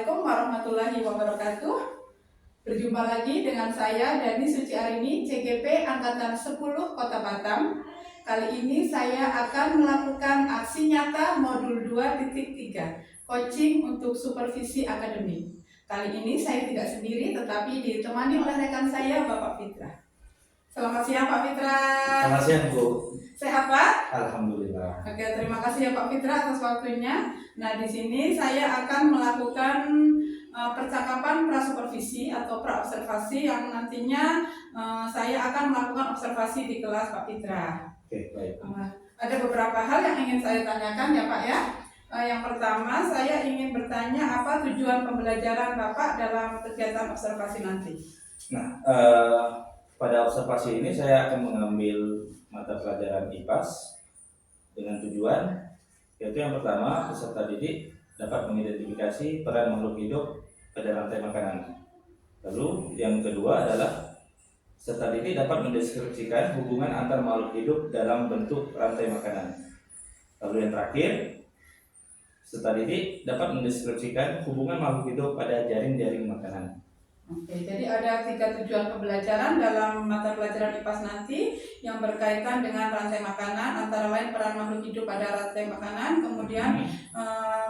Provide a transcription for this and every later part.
Assalamualaikum warahmatullahi wabarakatuh. Berjumpa lagi dengan saya Dani Suci Arini, CGP Angkatan 10 Kota Batam. Kali ini saya akan melakukan aksi nyata modul 2.3, coaching untuk supervisi akademik. Kali ini saya tidak sendiri, tetapi ditemani oleh rekan saya, Bapak Fitra. Selamat siang Pak Fitra. Selamat siang Bu. Sehat Pak? Alhamdulillah. Oke, terima kasih ya Pak Fitra atas waktunya. Nah, di sini saya akan melakukan percakapan prasupervisi atau praobservasi yang nantinya saya akan melakukan observasi di kelas Pak Fitra. Oke, baik. Ada beberapa hal yang ingin saya tanyakan ya Pak ya. Yang pertama, saya ingin bertanya apa tujuan pembelajaran Bapak dalam kegiatan observasi nanti? Nah, pada observasi ini saya akan mengambil mata pelajaran IPAS dengan tujuan, yaitu yang pertama, peserta didik dapat mengidentifikasi peran makhluk hidup pada rantai makanan. Lalu yang kedua adalah peserta didik dapat mendeskripsikan hubungan antar makhluk hidup dalam bentuk rantai makanan. Lalu yang terakhir, peserta didik dapat mendeskripsikan hubungan makhluk hidup pada jaring-jaring makanan. Oke, jadi ada 3 tujuan pembelajaran dalam mata pelajaran IPAS nanti yang berkaitan dengan rantai makanan, antara lain peran makhluk hidup pada rantai makanan, kemudian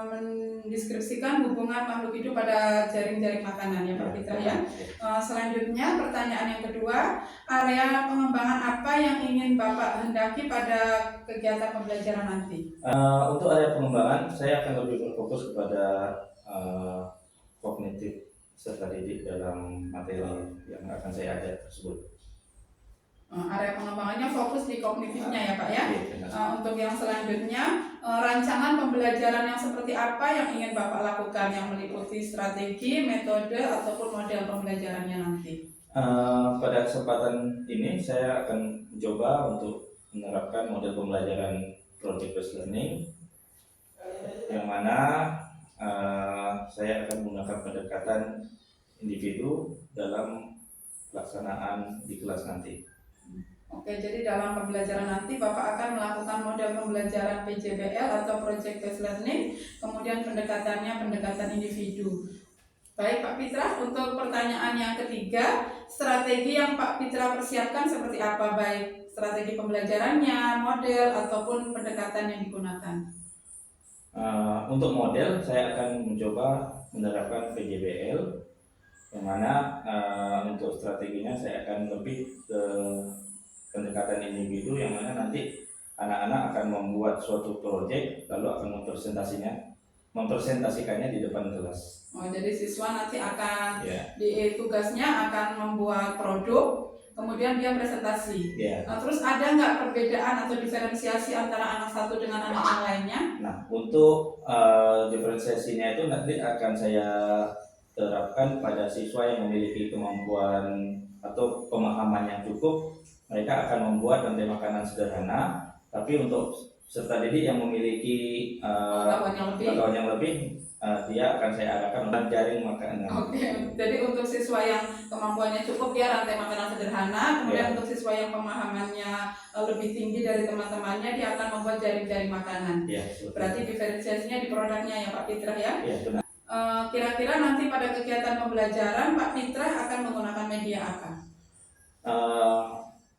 mendeskripsikan hubungan makhluk hidup pada jaring-jaring makanan ya Pak Fitra ya. Selanjutnya pertanyaan yang kedua, area pengembangan apa yang ingin Bapak hendaki pada kegiatan pembelajaran nanti? Untuk area pengembangan saya akan lebih berfokus kepada kognitif serta didik dalam materi yang akan saya ajar tersebut. Area pengembangannya fokus di kognitifnya ya Pak ya. Iya, untuk yang selanjutnya, rancangan pembelajaran yang seperti apa yang ingin Bapak lakukan yang meliputi strategi, metode, ataupun model pembelajarannya nanti? Pada kesempatan ini saya akan mencoba untuk menerapkan model pembelajaran project based learning, yang mana saya akan menggunakan pendekatan individu dalam pelaksanaan di kelas nanti. Oke, jadi dalam pembelajaran nanti Bapak akan melakukan model pembelajaran PJBL atau Project Based Learning, kemudian pendekatannya pendekatan individu. Baik Pak Fitra, untuk pertanyaan yang ketiga, strategi yang Pak Fitra persiapkan seperti apa, baik strategi pembelajarannya, model, ataupun pendekatan yang digunakan? Untuk model saya akan mencoba menerapkan PJBL, yang mana untuk strateginya saya akan lebih ke pendekatan individu, yang mana nanti anak-anak akan membuat suatu proyek lalu akan mempresentasikannya di depan kelas. Jadi siswa nanti akan di tugasnya akan membuat produk, kemudian dia presentasi. Nah, terus ada nggak perbedaan atau diferensiasi antara anak satu dengan anak yang lainnya? Nah, untuk diferensiasinya itu nanti akan saya terapkan pada siswa yang memiliki kemampuan atau pemahaman yang cukup. Mereka akan membuat rantai makanan sederhana, tapi untuk peserta didik yang memiliki pengetahuan yang lebih, dia akan saya arahkan untuk jaring makanan. Oke, jadi untuk siswa yang kemampuannya cukup dia rantai makanan sederhana, kemudian untuk siswa yang pemahamannya lebih tinggi dari teman-temannya dia akan membuat jaring-jaring makanan. Berarti diferensiasinya di produknya ya Pak Fitra ya? Iya, benar. Kira-kira nanti pada kegiatan pembelajaran Pak Fitra akan menggunakan media apa?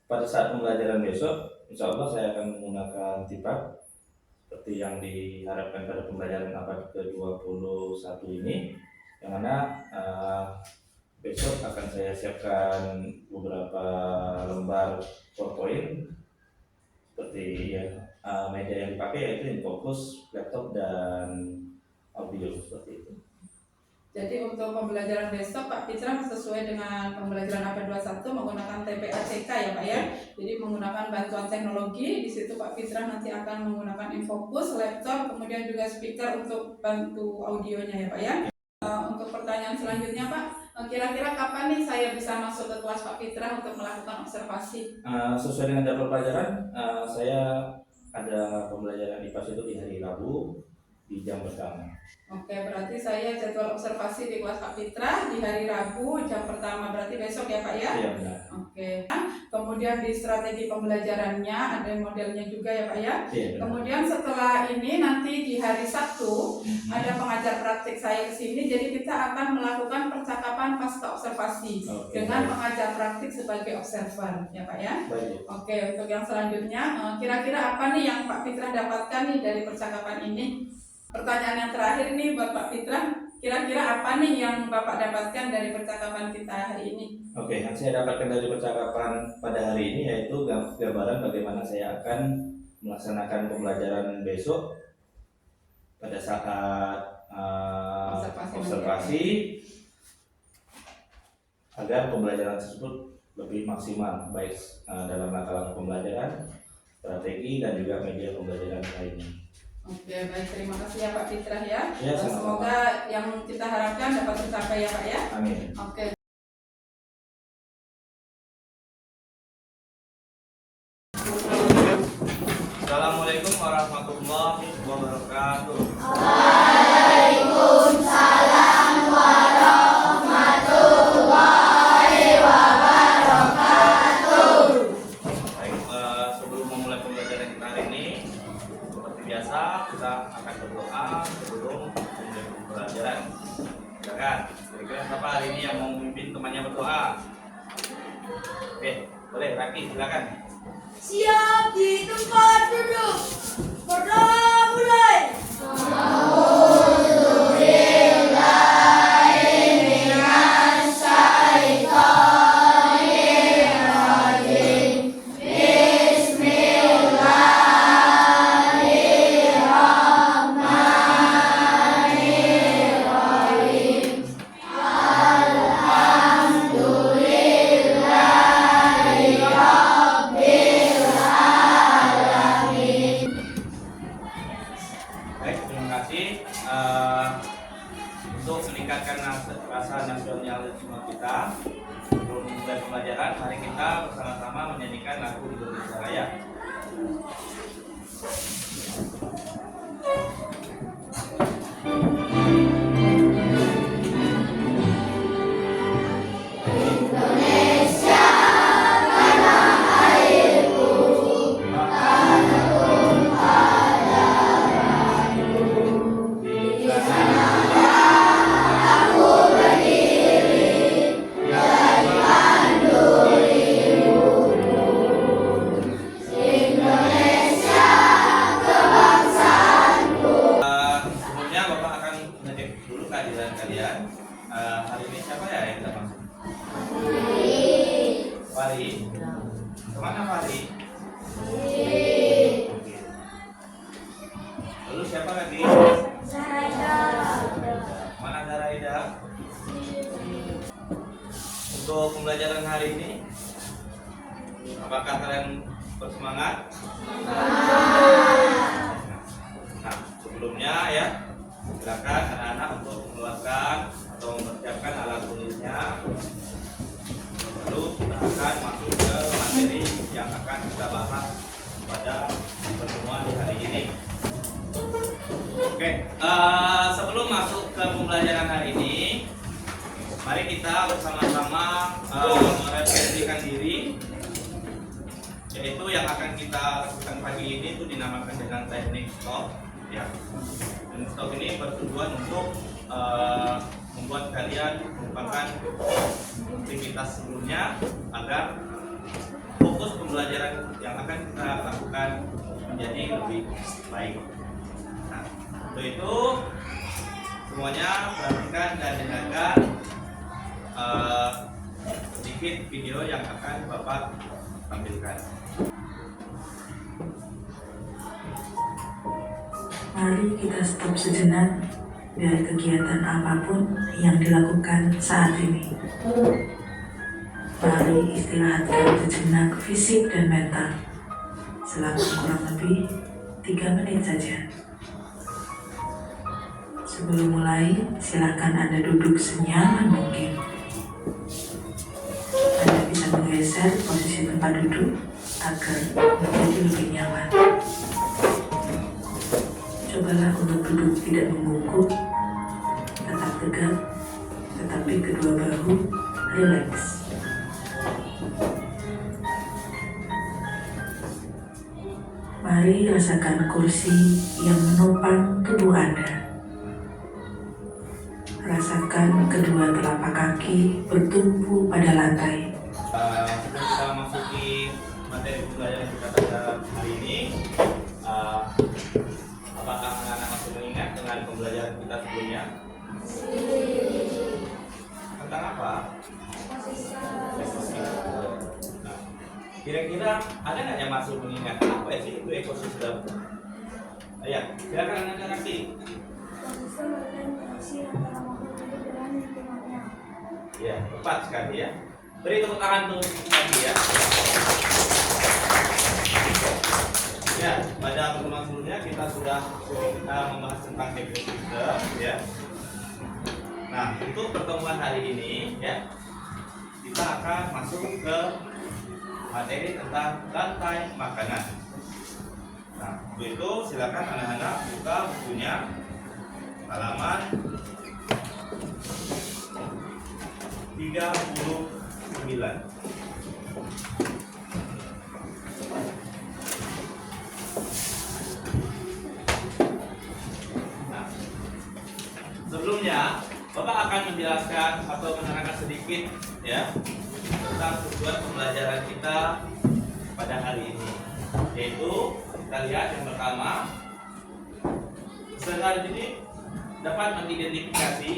Pada saat pembelajaran besok, insya Allah saya akan menggunakan TIPAK seperti yang diharapkan pada pembelajaran abad ke-21 ini, yang mana besok akan saya siapkan beberapa lembar PowerPoint seperti media yang dipakai yaitu InFocus, laptop, dan audio seperti itu. Jadi untuk pembelajaran besok Pak Fitra sesuai dengan pembelajaran abad 21 menggunakan TPACK ya Pak ya. Jadi menggunakan bantuan teknologi. Di situ Pak Fitra nanti akan menggunakan InFocus, laptop, kemudian juga speaker untuk bantu audionya ya Pak ya. Untuk pertanyaan selanjutnya Pak, kira-kira kapan nih saya bisa masuk ke kelas Pak Fitra untuk melakukan observasi? Sesuai dengan jadwal pelajaran, saya ada pembelajaran IPAS itu di hari Rabu, di di jam pertama. Oke, berarti saya jadwal observasi di kelas Pak Fitra di hari Rabu jam pertama, berarti besok ya Pak ya? Iya benar. Oke. Kemudian di strategi pembelajarannya ada modelnya juga ya Pak ya? Iya benar. Kemudian setelah ini nanti di hari Sabtu ada pengajar praktik saya ke sini, jadi kita akan melakukan percakapan pasca observasi dengan pengajar praktik sebagai observer ya Pak ya? Baik. Oke, untuk yang selanjutnya kira-kira apa nih yang Pak Fitra dapatkan nih dari percakapan ini? Pertanyaan yang terakhir nih buat Pak Fitra, kira-kira apa nih yang Bapak dapatkan dari percakapan kita hari ini? Oke, yang saya dapatkan dari percakapan pada hari ini yaitu gambaran bagaimana saya akan melaksanakan pembelajaran besok pada saat observasi agar pembelajaran tersebut lebih maksimal, baik dalam langkah-langkah pembelajaran, strategi, dan juga media pembelajaran lainnya. Oke, baik, terima kasih ya Pak Fitra ya. Ya, semoga yang kita harapkan dapat tercapai ya Pak ya. Amin. Oke. Assalamualaikum warahmatullahi wabarakatuh. Waalaikumsalam warahmatullahi wabarakatuh. Baik, sebelum memulai pembelajaran kita hari ini, seperti biasa kita akan berdoa sebelum memulai pembelajaran. Silakan, kira-kira siapa hari ini yang mau memimpin temannya berdoa? Oke, boleh, Raki, silakan. Siap di tempat duduk. Berdoa mulai. Untuk meningkatkan rasa nasionalisme kita, sebelum mulai pembelajaran, mari kita bersama-sama menyanyikan lagu Indonesia Raya. Hari ini siapa ya yang tidak masuk? Fari. Kemana Fari? Lalu siapa lagi? Mana Zaraida? Untuk pembelajaran hari ini, apakah kalian bersemangat? Nah, sebelumnya ya, silakan anak-anak untuk mengeluarkan atau mempersiapkan alat tulisnya. Lalu kita akan masuk ke materi yang akan kita bahas pada pertemuan di hari ini. Oke, sebelum masuk ke pembelajaran hari ini, mari kita bersama-sama merefleksikan diri, yaitu yang akan kita lakukan pagi ini itu dinamakan dengan teknik stop. Ya, dan stop ini bertujuan untuk membuat kalian melupakan aktivitas sebelumnya agar fokus pembelajaran yang akan kita lakukan menjadi lebih baik. Nah, untuk itu semuanya perhatikan dan dengarkan sedikit video yang akan Bapak tampilkan. Mari kita stop sejenak dari kegiatan apapun yang dilakukan saat ini. Mari istirahatkan sejenak fisik dan mental selama kurang lebih 3 menit saja. Sebelum mulai, silakan Anda duduk senyaman mungkin. Anda bisa menggeser posisi tempat duduk agar menjadi lebih nyaman. Cobalah untuk duduk tidak membungkuk, tetap tegak, tetapi kedua bahu rileks. Mari rasakan kursi yang menopang tubuh Anda. Rasakan kedua telapak kaki bertumpu pada lantai. Sebelum kita masuki materi pembelajaran kita pada hari ini, apakah anak-anak masih mengingat dengan pembelajaran kita sebelumnya? Tentang apa? Nah, kira-kira ada nggak yang masuk mengingat apa sih itu ekosistem? Ya, silakan anak-anak kasih. Ekosistem adalah interaksi antara makhluk hidup dengan lingkungannya. Ya, tepat sekali ya. Beri tepuk tangan untuk lagi ya. Ya, pada pertemuan sebelumnya kita sudah membahas tentang ekosistem ya. Nah, untuk pertemuan hari ini ya, kita akan masuk ke materi tentang rantai makanan. Nah, untuk itu silakan anak-anak buka bukunya halaman 39. Nah, sebelumnya Bapak akan menjelaskan atau menerangkan sedikit ya tentang tujuan pembelajaran kita pada hari ini, yaitu kita lihat yang pertama, peserta didik dapat mengidentifikasi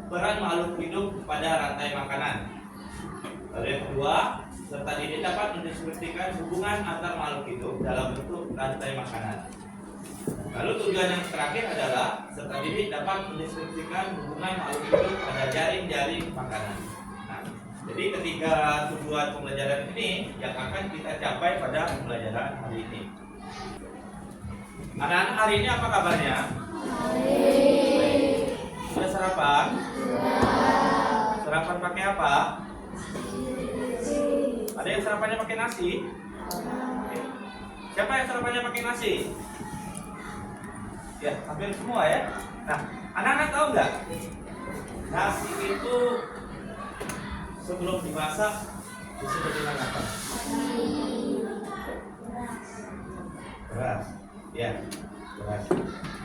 peran makhluk hidup pada rantai makanan. Lalu yang kedua, peserta didik dapat mendeskripsikan hubungan antar makhluk hidup dalam bentuk rantai makanan. Lalu tujuan yang terakhir adalah peserta didik dapat mendeskripsikan hubungan makhluk hidup pada jaring-jaring makanan. Nah, jadi ketiga tujuan pembelajaran ini yang akan kita capai pada pembelajaran hari ini. Anak-anak, hari ini apa kabarnya? Sudah sarapan? Sarapan pakai apa? Ada yang sarapannya pakai nasi? Siapa yang sarapannya pakai nasi? Ya, hampir semua ya. Nah, anak-anak tahu nggak? Nasi itu sebelum dimasak disebut dengan apa? Beras. Ya, beras.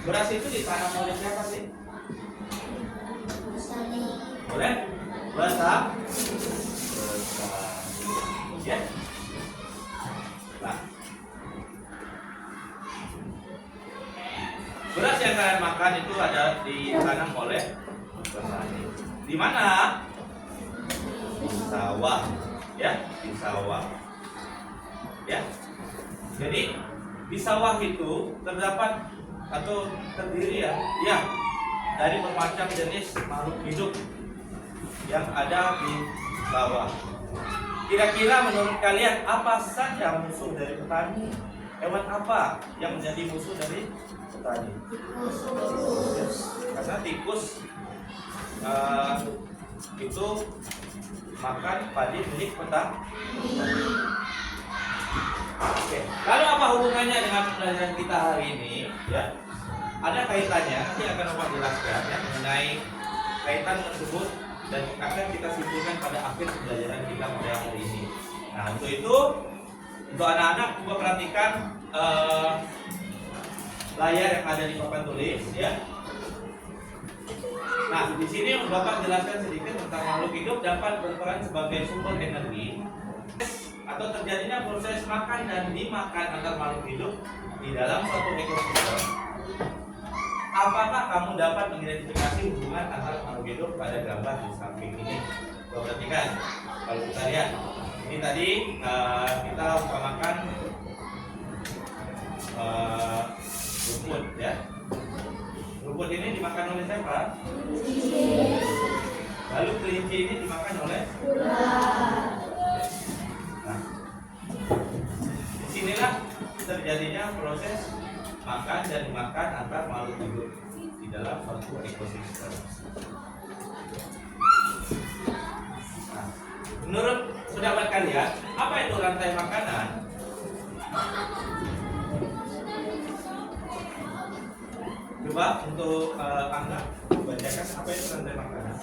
Beras itu ditanam oleh siapa sih? Oleh petani. Ya. Nah, beras yang kalian makan itu ada ditanam oleh petani. Di mana? Di sawah, ya, di sawah. Ya. Jadi di sawah itu terdapat atau terdiri ya dari bermacam jenis makhluk hidup yang ada di sawah. Kira-kira menurut kalian apa saja musuh dari petani? Hewan apa yang menjadi musuh dari petani? Karena tikus itu makan padi milik petani. Oke. Lalu apa hubungannya dengan pembelajaran kita hari ini? Ya, ada kaitannya. Nanti akan Bapak jelaskan ya mengenai kaitan tersebut dan akan kita simpulkan pada akhir pembelajaran kita pada hari ini. Nah, untuk itu, untuk anak-anak coba perhatikan layar yang ada di papan tulis, ya. Nah, di sini Bapak jelaskan sedikit tentang makhluk hidup dapat berperan sebagai sumber energi atau terjadinya proses makan dan dimakan antar makhluk hidup di dalam suatu ekosistem. Apakah kamu dapat mengidentifikasi hubungan antara makhluk hidup pada gambar di samping ini? Coba perhatikan. Kalau kita lihat, ini tadi kita umpamakan rumput, ya. Rumput ini dimakan oleh siapa? Lalu kelinci ini dimakan oleh ular. Nah, disinilah terjadinya proses makan dan dimakan antar makhluk hidup di dalam suatu ekosistem. Nah, menurut pendapat kalian, apa itu rantai makanan? Coba untuk Angga bacakan apa itu rantai makanan.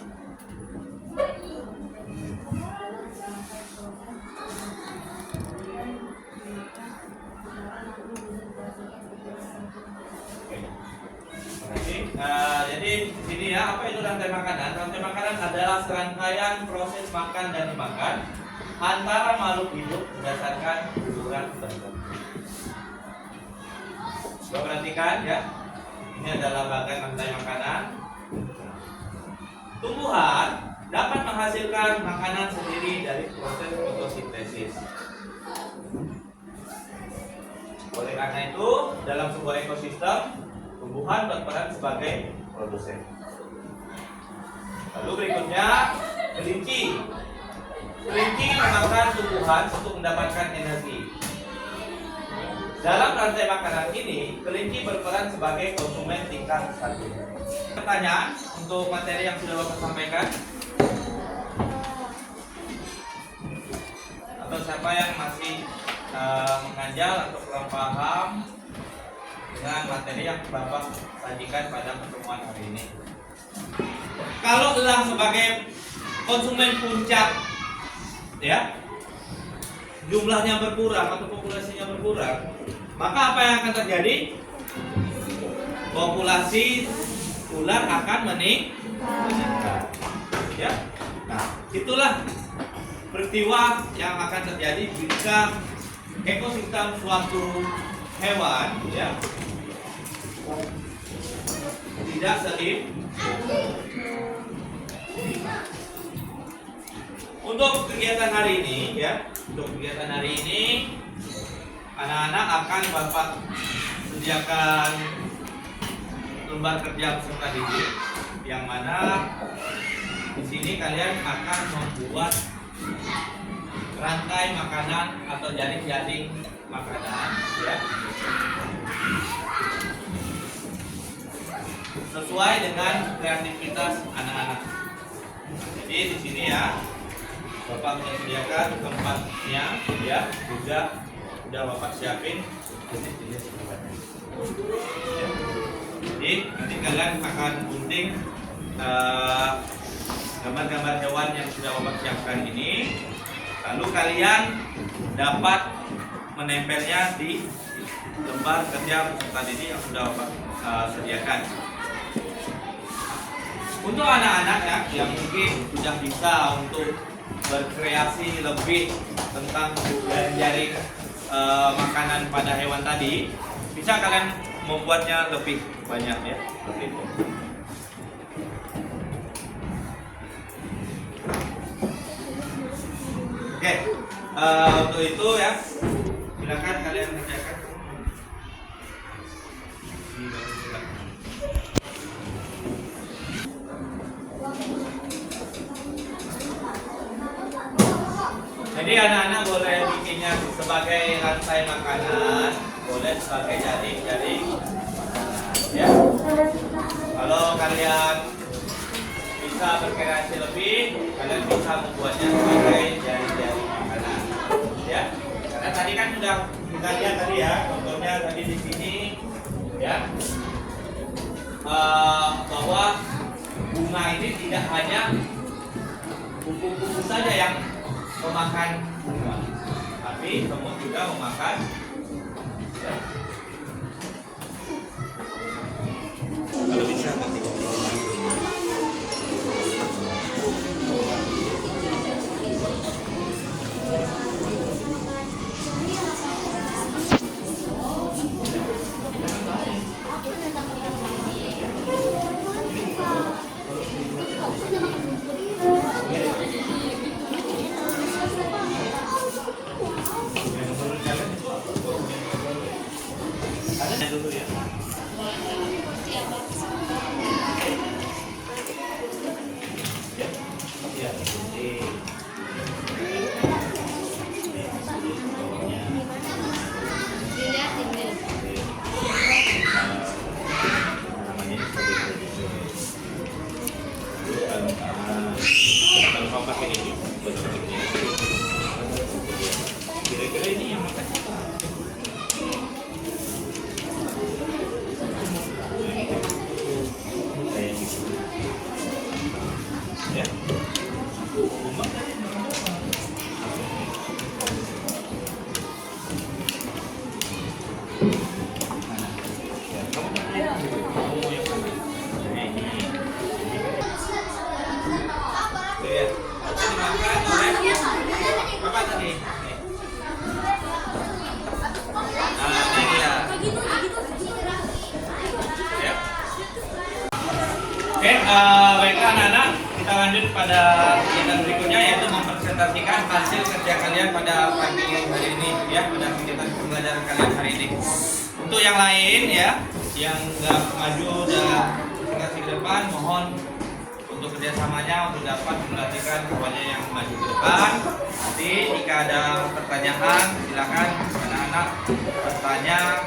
Jadi di sini ya, apa itu rantai makanan? Rantai makanan adalah serangkaian proses makan dan dimakan antara makhluk hidup berdasarkan ukuran tertentu. Coba perhatikan ya, ini adalah bagian rantai makanan. Tumbuhan dapat menghasilkan makanan sendiri dari proses fotosintesis. Oleh karena itu, dalam sebuah ekosistem, tumbuhan berperan sebagai produsen. Lalu berikutnya, kelinci. Kelinci memakan tumbuhan untuk mendapatkan energi. Dalam rantai makanan ini, kelinci berperan sebagai konsumen tingkat 1. Pertanyaan untuk materi yang sudah Bapak sampaikan? Atau siapa yang masih menganjal atau kurang paham dengan materi yang Bapak sajikan pada pertemuan hari ini? Kalau elang sebagai konsumen puncak, ya, jumlahnya berkurang atau populasinya berkurang, maka apa yang akan terjadi? Populasi ular akan meningkat. Ya, nah itulah peristiwa yang akan terjadi jika ekosistem suatu hewan, ya, tidak seimbang. Untuk kegiatan hari ini, ya, anak-anak akan Bapak sediakan lembar kerja peserta didik, yang mana di sini kalian akan membuat rantai makanan atau jaring-jaring makanan, ya, sesuai dengan kreativitas anak-anak. Jadi di sini ya, Bapak menyediakan tempatnya, ya, juga sudah Bapak siapin jenis-jenis hewannya. Ya. Jadi nanti kalian akan gunting gambar-gambar hewan yang sudah Bapak siapkan ini, lalu kalian dapat menempelnya di lembar kerja peserta didik yang sudah Bapak sediakan. Untuk anak-anak ya, yang mungkin sudah bisa untuk berkreasi lebih tentang jaring makanan pada hewan tadi, bisa kalian membuatnya lebih banyak, ya, seperti itu. Oke, untuk itu ya, silakan kalian kerjakan. Jadi anak-anak boleh bikinnya sebagai rantai makanan, boleh sebagai jaring-jaring makanan, ya. Kalau kalian bisa berkreasi lebih, kalian bisa membuatnya sebagai jaring-jaring makanan, ya. Karena tadi kan sudah kita lihat tadi ya, contohnya tadi di sini, ya, bahwa bunga ini tidak hanya kupu-kupu saja yang memakan bunga, tapi semut juga memakan, ya. Kalau bisa nanti dulu ya. Ya, kalau mau pakai ini, kira-kira ini yang makan apa? Oke, baiklah anak-anak, kita lanjut pada kegiatan berikutnya yaitu mempresentasikan hasil kerja kalian pada pagi hari ini ya, pada kegiatan pembelajaran kalian hari ini. Untuk yang lain ya, yang nggak maju dan presentasi ke depan, mohon untuk kerjasamanya untuk dapat memperhatikan kepada yang maju ke depan. Nanti jika ada pertanyaan, silakan anak-anak bertanya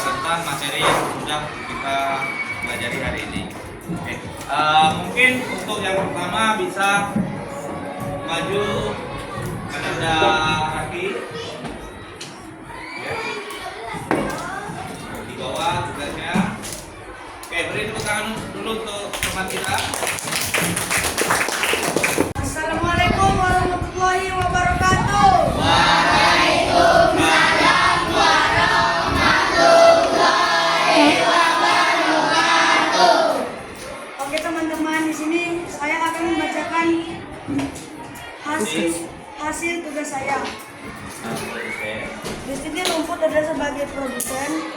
tentang materi yang sudah kita pelajari hari ini. Oke. Mungkin untuk yang pertama bisa maju menanda kaki ya. Di bawah tugasnya. Oke, beri tepuk tangan dulu untuk teman kita. Assalamualaikum warahmatullahi wabarakatuh. Oke teman-teman, di sini saya akan membacakan hasil tugas saya. Di sini rumput adalah sebagai produsen,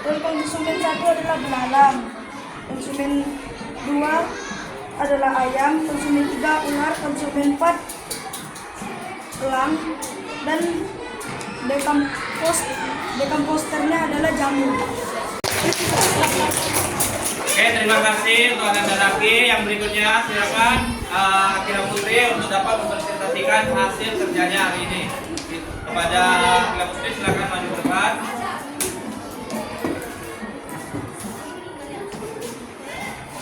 dan konsumen 1 adalah belalang, konsumen 2 adalah ayam, konsumen 3 ular, konsumen 4 elang, dan dekomposternya adalah jamur. Oke, terima kasih untuk Anda laki. Yang berikutnya silakan Akila Putri untuk dapat mempresentasikan hasil kerjanya hari ini. Kepada Akila Putri silakan maju ke depan.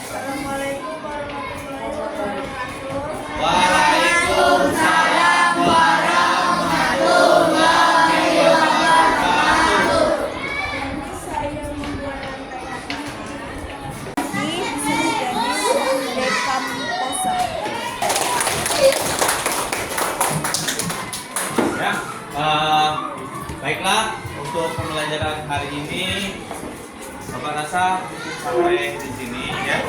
Assalamualaikum warahmatullahi wabarakatuh. Waalaikumsalam warahmatullahi wabarakatuh. Saya membuat rantai ini menjadi dekomposer. Ya, baiklah untuk pembelajaran hari ini Bapak rasa sampai di sini ya.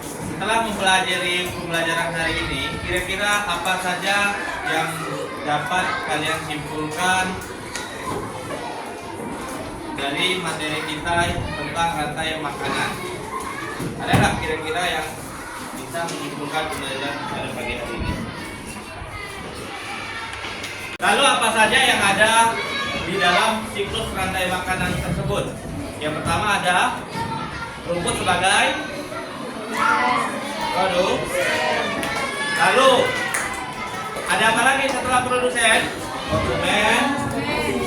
Setelah mempelajari pembelajaran hari ini, kira-kira apa saja yang dapat kalian simpulkan dari materi kita tentang rantai makanan? Ada nggak kira-kira yang bisa menyimpulkan pembelajaran pada pagi hari ini? Lalu apa saja yang ada di dalam siklus rantai makanan tersebut? Yang pertama ada rumput sebagai produk. Lalu ada apa lagi setelah produsen? Konsumen,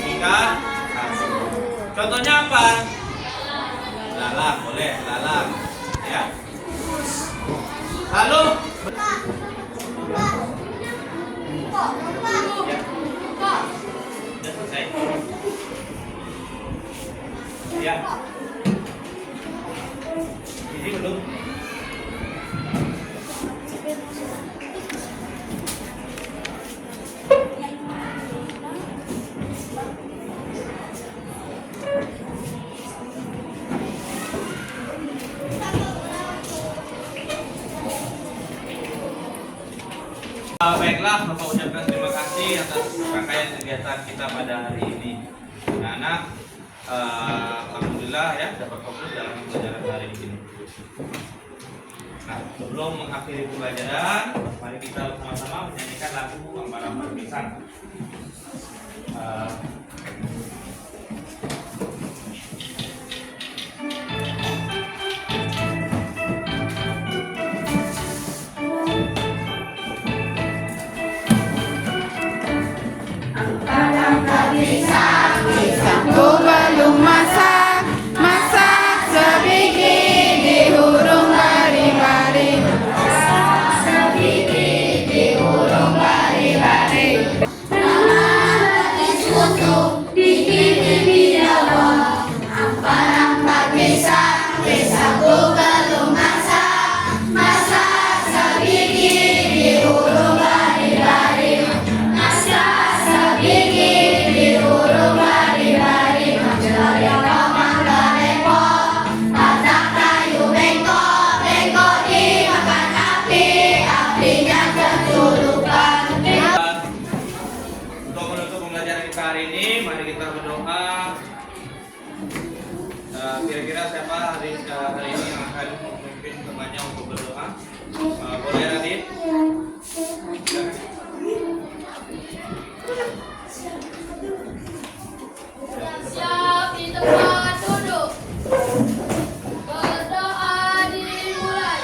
tingkat satu. Contohnya apa? Lalang, boleh lalang. Ya. Lalu ya. Sudah selesai. Ya. Ini belum. Baiklah, Bapak ucapkan terima kasih atas rangkaian kegiatan kita pada hari ini. Anak-anak, alhamdulillah ya dapat fokus dalam pembelajaran hari ini. Nah, sebelum mengakhiri pembelajaran, mari kita sama-sama menyanyikan lagu Ampar-Ampar Pisang. Pisangku belum masak, masak sebiji di hurung bari-bari. Masak sebiji di hurung bari-bari. Nama susu siapa hari ini yang akan memimpin temannya untuk berdoa? Boleh Radit? Siap di tempat duduk. Berdoa dimulai.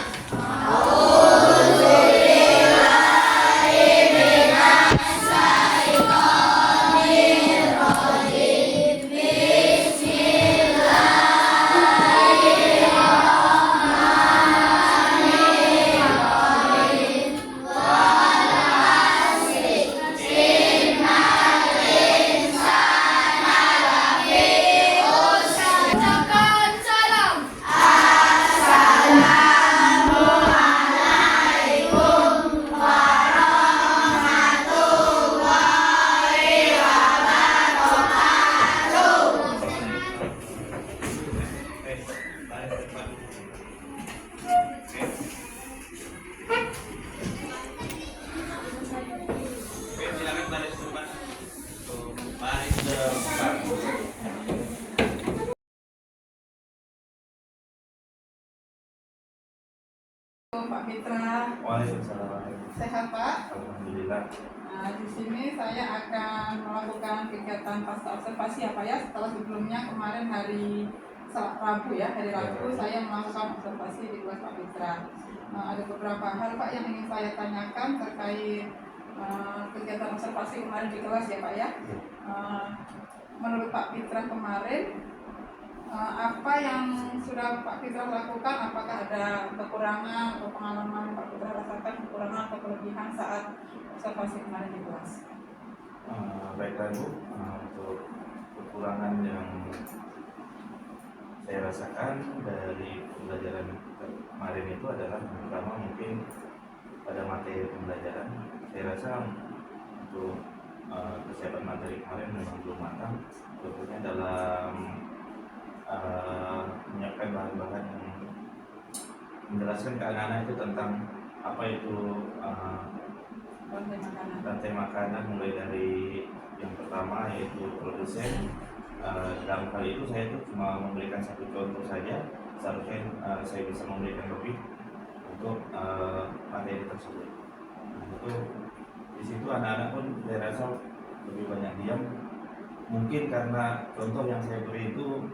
Ucapkan salam. Silakan baris depan. Baris depan. Pak Fitra, Waalaikumsalam. sehat Pak? Alhamdulillah. Nah, di sini saya akan melakukan kegiatan pasca observasi ya Pak ya. Setelah sebelumnya kemarin hari Rabu ya, hari Rabu saya melakukan observasi di kelas Pak Fitra. Ada beberapa hal Pak yang ingin saya tanyakan terkait kegiatan observasi kemarin di kelas ya Pak ya. Menurut Pak Fitra kemarin, apa yang sudah Pak Fitra lakukan? Apakah ada kekurangan atau pengalaman Pak Fitra rasakan kekurangan atau kelebihan saat observasi kemarin di kelas? Baiklah Bu, untuk kekurangan yang saya rasakan dari pembelajaran kemarin itu adalah yang pertama mungkin pada materi pembelajaran. Saya rasa untuk kesiapan materi kemarin memang belum matang, tentunya dalam menyiapkan bahan-bahan yang menjelaskan ke anak-anak itu tentang apa itu rantai makanan, mulai dari yang pertama yaitu produsen. Dalam hal itu saya itu cuma memberikan satu contoh saja, seharusnya saya bisa memberikan lebih untuk materi tersebut. Itu di situ anak-anak pun saya rasa lebih banyak diam, mungkin karena contoh yang saya beri itu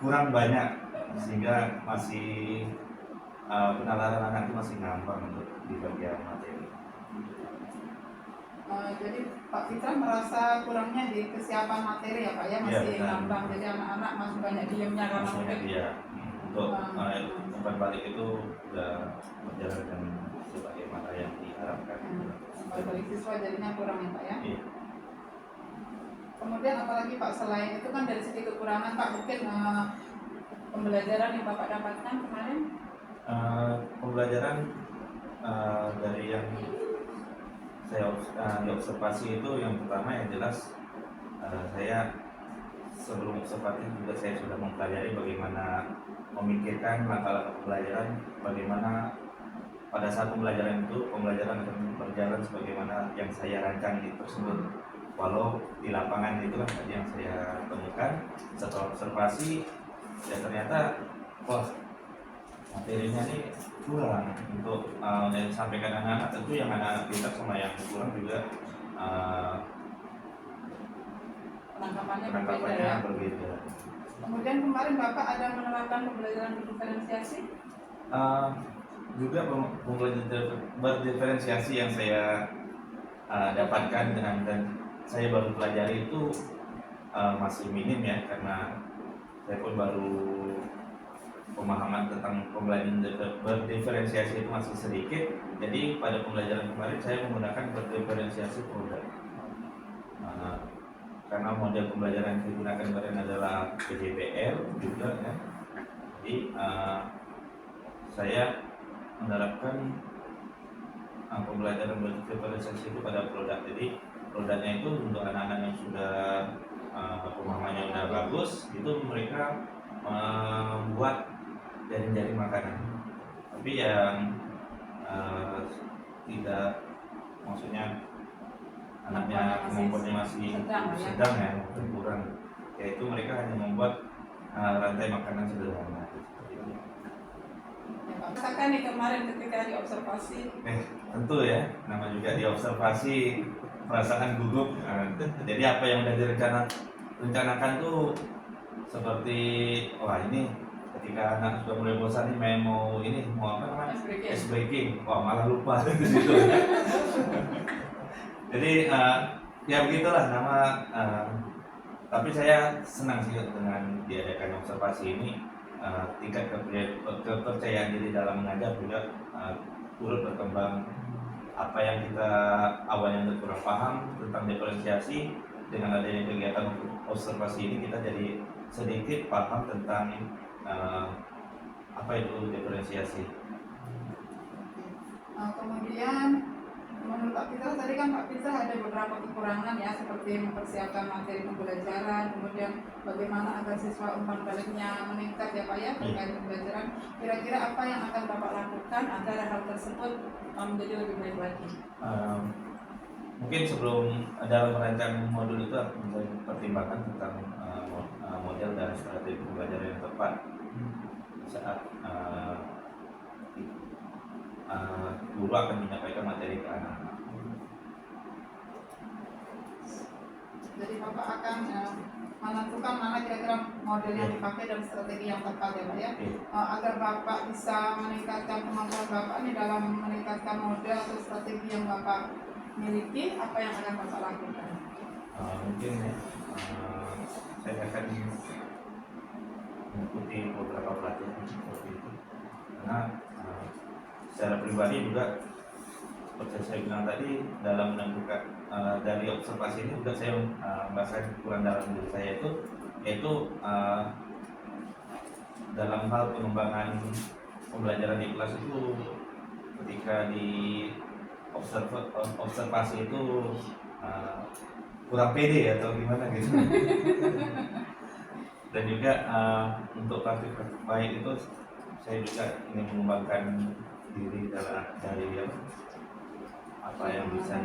kurang banyak, sehingga masih penalaran anak itu masih ngambang untuk di bagian materi. Jadi Pak Fitra merasa kurangnya di kesiapan materi ya Pak ya, masih benar. ngambang, jadi anak-anak masih banyak diemnya karena Maksudnya mungkin dia untuk umpan balik itu sudah berjalan dengan sebagaimana yang diharapkan. balik siswa jadinya kurang ya Pak ya. Iya. Kemudian apalagi Pak, selain itu kan dari segi kekurangan Pak, mungkin pembelajaran yang Bapak dapatkan kemarin? Pembelajaran dari yang saya observasi itu yang pertama yang jelas saya sebelum observasi juga saya sudah mempelajari bagaimana memikirkan langkah-langkah pembelajaran, bagaimana pada saat pembelajaran itu pembelajaran akan berjalan sebagaimana yang saya rancang di tersebut. Walau di lapangan itu kan tadi yang saya temukan setelah observasi ya ternyata materinya ini kurang untuk yang disampaikan anak-anak. Tentu yang anak-anak pintar sama yang kurang juga penangkapannya berbeda. Kemudian kemarin Bapak ada menerapkan pembelajaran berdiferensiasi? Juga pembelajaran berdiferensiasi yang saya dapatkan dan saya baru pelajari itu masih minim ya, karena saya pun baru pemahaman tentang pembelajaran berdiferensiasi itu masih sedikit. Jadi pada pembelajaran kemarin saya menggunakan berdiferensiasi produk. Karena model pembelajaran yang digunakan kemarin adalah PJBL juga ya. Jadi saya menerapkan pembelajaran berdiferensiasi itu pada produk. Jadi produknya itu untuk anak-anak yang sudah pemahamannya sudah bagus, itu mereka membuat jaring-jaring makanan. Tapi yang tidak, maksudnya anaknya kemampuannya masih sedang ya, kurang, yaitu mereka hanya membuat rantai makanan sederhana. Ya, Pak. Rasakan nih kemarin ketika diobservasi. Tentu ya, nama juga diobservasi perasaan gugup. Jadi apa yang udah direncanakan tuh seperti wah ini ketika anak sudah mulai bosan nih mau apa namanya ice breaking, wah malah lupa di situ. Jadi ya begitulah nama. Tapi saya senang sih dengan diadakan observasi ini. Tingkat kepercayaan diri dalam mengajar juga turut berkembang. Apa yang kita awalnya kurang paham tentang diferensiasi, dengan adanya kegiatan observasi ini kita jadi sedikit paham tentang apa itu diferensiasi. Kemudian menurut Pak Peter tadi kan Pak Peter ada beberapa kekurangan ya, seperti mempersiapkan materi pembelajaran, kemudian bagaimana agar siswa umpan baliknya meningkat ya Pak ya terkait pembelajaran. Kira-kira apa yang akan Bapak lakukan agar hal tersebut menjadi lebih baik lagi? Mungkin sebelum dalam merancang modul itu bisa pertimbangkan tentang model dan strategi pembelajaran yang tepat saat guru akan menyampaikan materi ke anak-anak. Jadi Bapak akan menentukan mana kira-kira model yang dipakai dan strategi yang tepat ya Pak ya, agar Bapak bisa meningkatkan kemampuan Bapak nih dalam meningkatkan model atau strategi yang Bapak miliki. Apa yang akan Bapak lakukan? Mungkin saya akan mengikuti beberapa pelatihan seperti itu, karena secara pribadi juga seperti saya bilang tadi dalam menentukan dari observasi ini juga saya merasakan kekurangan dalam diri saya yaitu dalam hal pengembangan pembelajaran di kelas itu ketika di observasi itu kurang pede atau gimana gitu. Dan juga untuk praktik baik itu saya juga ingin mengembangkan diri dari apa yang bisa